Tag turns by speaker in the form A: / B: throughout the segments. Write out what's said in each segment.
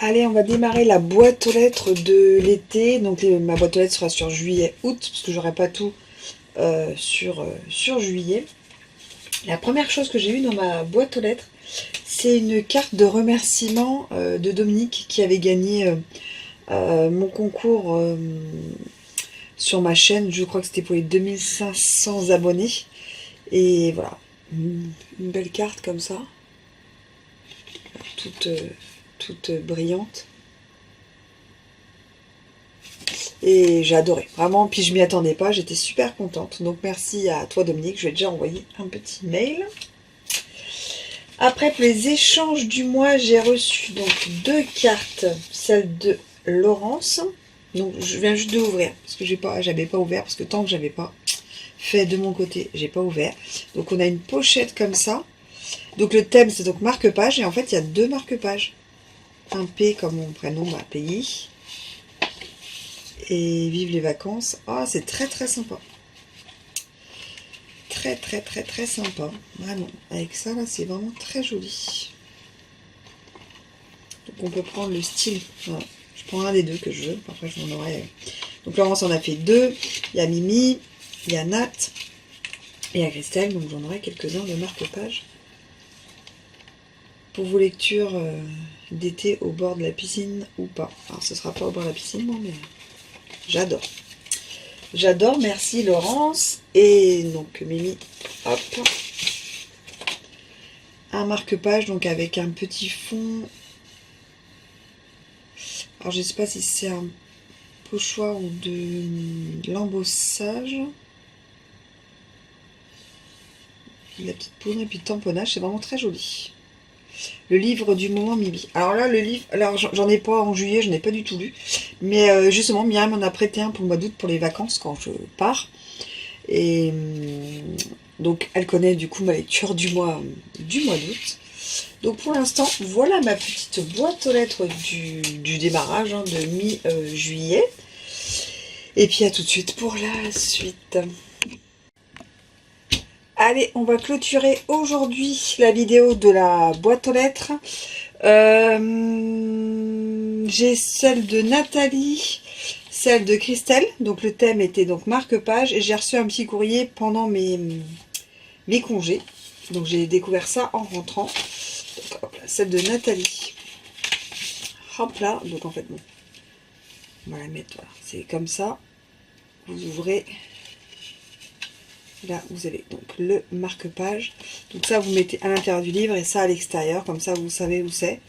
A: Allez, on va démarrer la boîte aux lettres de l'été. Donc ma boîte aux lettres sera sur juillet-août, parce que j'aurai pas tout sur juillet. La première chose que j'ai eue dans ma boîte aux lettres, c'est une carte de remerciement de Dominique qui avait gagné mon concours sur ma chaîne. Je crois que c'était pour les 2500 abonnés. Et voilà, une belle carte comme ça, toute brillante. Et j'ai adoré, vraiment, puis je m'y attendais pas, j'étais super contente. Donc merci à toi Dominique, je vais déjà envoyer un petit mail. Après, pour les échanges du mois, j'ai reçu donc 2 cartes, celle de Laurence. Donc je viens juste de l'ouvrir, parce que j'avais pas ouvert, parce que tant que j'avais pas fait de mon côté, j'ai pas ouvert. Donc on a une pochette comme ça. Donc le thème c'est donc marque-page, et en fait il y a 2 marque-pages. Un P comme mon prénom, pays. Et vive les vacances. Ah, c'est très très sympa. Très très très très sympa. Vraiment. Avec ça là, c'est vraiment très joli. Donc on peut prendre le style. Voilà. Je prends un des 2 que je veux. Après je m'en aurai. Donc Laurence en a fait 2. Il y a Mimi, il y a Nat et il y a Christelle. Donc j'en aurai quelques-uns de marque-page. Pour vos lectures d'été au bord de la piscine ou pas. Alors ce sera pas au bord de la piscine, non, mais j'adore. J'adore, merci Laurence. Et donc Mimi, hop. Un marque-page, donc avec un petit fond. Alors je ne sais pas si c'est un pochoir ou de l'embossage. La petite poudre et puis le tamponnage, c'est vraiment très joli. Le livre du moment Mimi. Alors là, le livre, alors j'en ai pas en juillet, je n'ai pas du tout lu. Mais justement, Myriam m'en a prêté un pour le mois d'août pour les vacances quand je pars. Et donc elle connaît du coup ma lecture du mois d'août. Donc pour l'instant, voilà ma petite boîte aux lettres du démarrage de mi-juillet. Et puis à tout de suite pour la suite. Allez, on va clôturer aujourd'hui la vidéo de la boîte aux lettres. J'ai celle de Nathalie, celle de Christelle. Donc le thème était donc marque-page. Et j'ai reçu un petit courrier pendant mes congés. Donc j'ai découvert ça en rentrant. Donc, hop là, celle de Nathalie. Hop là, donc en fait bon. On va la mettre, voilà. C'est comme ça. Vous ouvrez. Là, vous avez donc le marque-page. Donc ça, vous mettez à l'intérieur du livre et ça à l'extérieur. Comme ça, vous savez où c'est.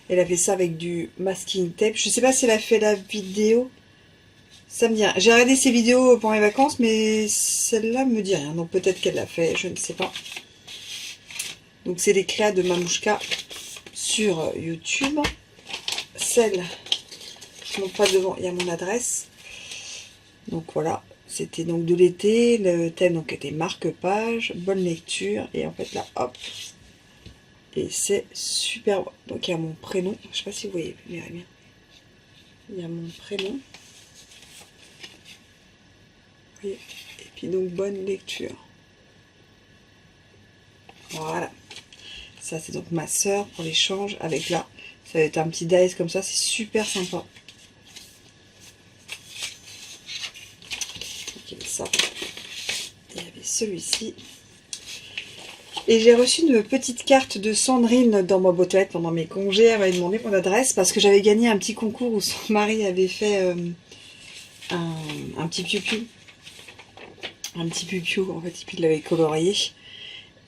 A: Elle a fait ça avec du masking tape. Je ne sais pas si elle a fait la vidéo. Ça me dit rien. J'ai regardé ses vidéos pendant les vacances, mais celle-là me dit rien. Donc peut-être qu'elle l'a fait, je ne sais pas. Donc c'est l'éclat de Mamouchka sur YouTube. Celle, non pas devant, il y a mon adresse. Donc voilà. C'était donc de l'été, le thème donc était marque-page, bonne lecture, et en fait là, hop, et c'est super beau. Donc il y a mon prénom, je sais pas si vous voyez, mais bien. Il y a mon prénom, et puis donc bonne lecture. Voilà, ça c'est donc ma soeur pour l'échange avec là, ça va être un petit dice comme ça, c'est super sympa. Ça. Il y avait celui-ci. Et j'ai reçu une petite carte de Sandrine dans ma boîte aux lettres pendant mes congés. Elle m'avait demandé mon adresse parce que j'avais gagné un petit concours où son mari avait fait un petit piou-piou. Un petit piou-piou, en fait, il l'avait colorié.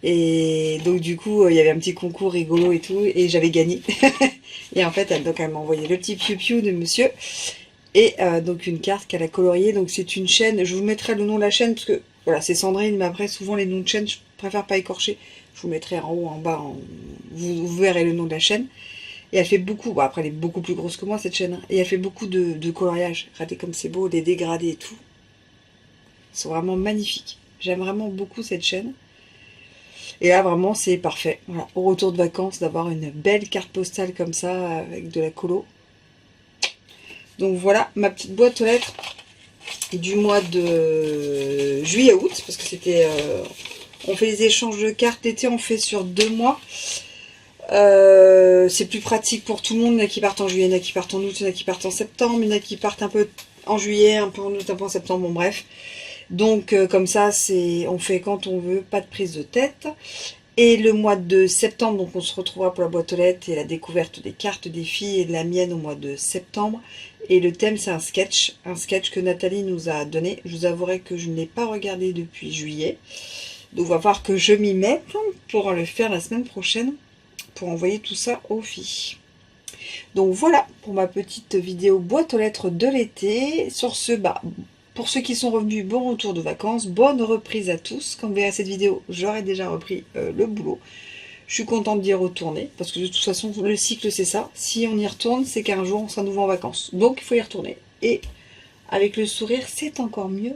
A: Et donc du coup, il y avait un petit concours rigolo et tout, et j'avais gagné. Et en fait, elle m'a envoyé le petit piou-piou de monsieur. Et donc une carte qu'elle a coloriée, donc c'est une chaîne, je vous mettrai le nom de la chaîne, parce que voilà, c'est Sandrine, mais après souvent les noms de chaîne, je préfère pas écorcher, je vous mettrai en haut, en bas, vous verrez le nom de la chaîne. Et elle fait beaucoup, bon après elle est beaucoup plus grosse que moi cette chaîne, hein, et elle fait beaucoup de coloriage, regardez comme c'est beau, les dégradés et tout. Ils sont vraiment magnifiques, j'aime vraiment beaucoup cette chaîne. Et là vraiment c'est parfait, voilà, au retour de vacances, d'avoir une belle carte postale comme ça, avec de la colo. Donc voilà ma petite boîte aux lettres du mois de juillet-août, parce que c'était... on fait les échanges de cartes l'été, on fait sur 2 mois. C'est plus pratique pour tout le monde. Il y en a qui partent en juillet, il y en a qui partent en août, il y en a qui partent en septembre, il y en a qui partent un peu en juillet, un peu en août, un peu en septembre, bon bref. Donc comme ça, on fait quand on veut, pas de prise de tête. Et le mois de septembre, donc on se retrouvera pour la boîte aux lettres et la découverte des cartes des filles et de la mienne au mois de septembre. Et le thème, c'est un sketch que Nathalie nous a donné. Je vous avouerai que je ne l'ai pas regardé depuis juillet. Donc on va voir que je m'y mette pour le faire la semaine prochaine, pour envoyer tout ça aux filles. Donc voilà pour ma petite vidéo boîte aux lettres de l'été. Sur ce, pour ceux qui sont revenus, bon retour de vacances, bonne reprise à tous. Quand vous verrez cette vidéo, j'aurai déjà repris le boulot. Je suis contente d'y retourner, parce que de toute façon, le cycle c'est ça. Si on y retourne, c'est qu'un jour on sera nouveau en vacances. Donc il faut y retourner. Et avec le sourire, c'est encore mieux.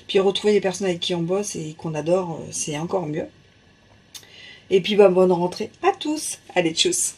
A: Puis retrouver des personnes avec qui on bosse et qu'on adore, c'est encore mieux. Et puis bonne rentrée à tous. Allez, tchuss.